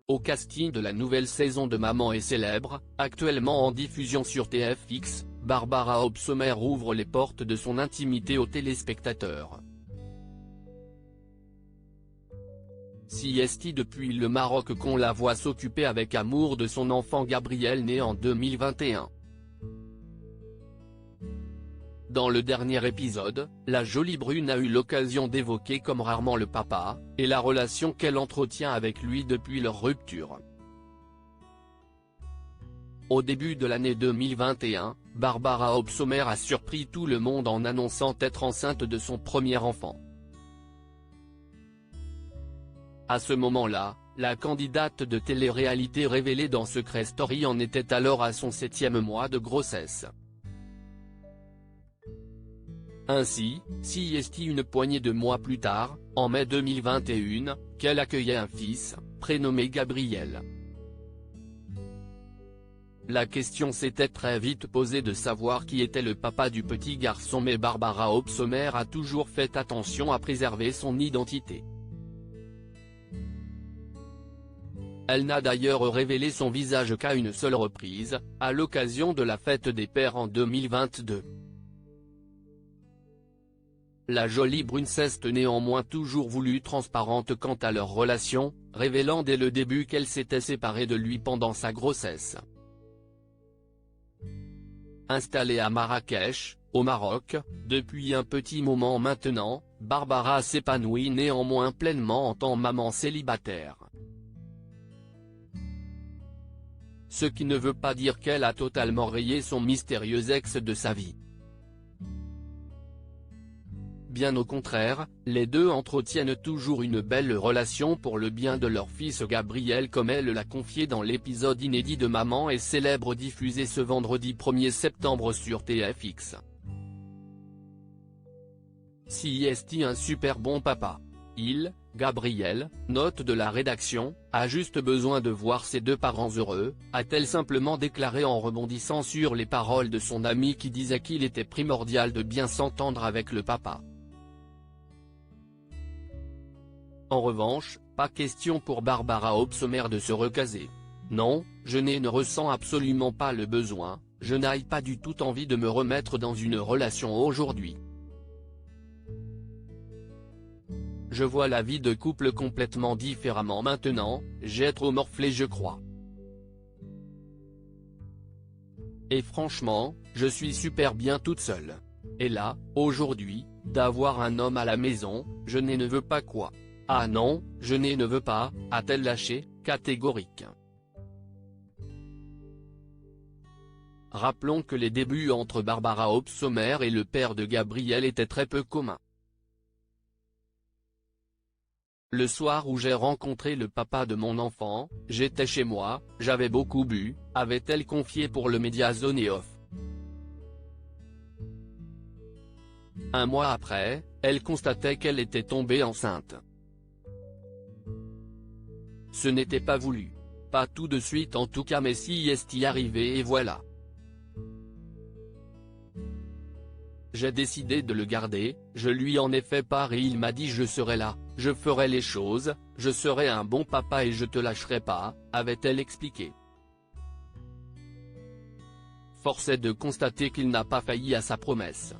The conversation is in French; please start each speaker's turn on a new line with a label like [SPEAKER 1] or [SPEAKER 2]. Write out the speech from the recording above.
[SPEAKER 1] au casting de la nouvelle saison de Maman est célèbre, actuellement en diffusion sur TFX, Barbara Hobsbawm ouvre les portes de son intimité aux téléspectateurs. Si est depuis le Maroc qu'on la voit s'occuper avec amour de son enfant Gabriel né en 2021. Dans le dernier épisode, la jolie brune a eu l'occasion d'évoquer comme rarement le papa, et la relation qu'elle entretient avec lui depuis leur rupture. Au début de l'année 2021, Barbara Hobsbawm a surpris tout le monde en annonçant être enceinte de son premier enfant. À ce moment-là, la candidate de télé-réalité révélée dans Secret Story en était alors à son 7e mois de grossesse. Ainsi, une poignée de mois plus tard, en mai 2021, qu'elle accueillait un fils, prénommé Gabriel. La question s'était très vite posée de savoir qui était le papa du petit garçon, mais Barbara Hobsbawm a toujours fait attention à préserver son identité. Elle n'a d'ailleurs révélé son visage qu'à une seule reprise, à l'occasion de la fête des pères en 2022. La jolie brune s'est néanmoins toujours voulue transparente quant à leur relation, révélant dès le début qu'elle s'était séparée de lui pendant sa grossesse. Installée à Marrakech, au Maroc, depuis un petit moment maintenant, Barbara s'épanouit néanmoins pleinement en tant que maman célibataire. Ce qui ne veut pas dire qu'elle a totalement rayé son mystérieux ex de sa vie. Bien au contraire, les deux entretiennent toujours une belle relation pour le bien de leur fils Gabriel, comme elle l'a confié dans l'épisode inédit de Maman est célèbre diffusé ce vendredi 1er septembre sur TFX. Si est un super bon papa. Gabriel, note de la rédaction, a juste besoin de voir ses deux parents heureux, a-t-elle simplement déclaré en rebondissant sur les paroles de son ami qui disait qu'il était primordial de bien s'entendre avec le papa. En revanche, pas question pour Barbara Hobsbawm de se recaser. Non, je ne ressens absolument pas le besoin, je n'ai pas du tout envie de me remettre dans une relation aujourd'hui. Je vois la vie de couple complètement différemment maintenant, j'ai trop morflé je crois. Et franchement, je suis super bien toute seule. Et là, aujourd'hui, d'avoir un homme à la maison, je ne veux pas quoi. Ah non, je ne veux pas, a-t-elle lâché, catégorique. Rappelons que les débuts entre Barbara Hobsbawm et le père de Gabriel étaient très peu communs. Le soir où j'ai rencontré le papa de mon enfant, j'étais chez moi, j'avais beaucoup bu, avait-elle confié pour le média Zone Off. Un mois après, elle constatait qu'elle était tombée enceinte. Ce n'était pas voulu. Pas tout de suite en tout cas, mais si est y arrivé et voilà. J'ai décidé de le garder, je lui en ai fait part et il m'a dit je serai là, je ferai les choses, je serai un bon papa et je te lâcherai pas, avait-elle expliqué. Force est de constater qu'il n'a pas failli à sa promesse.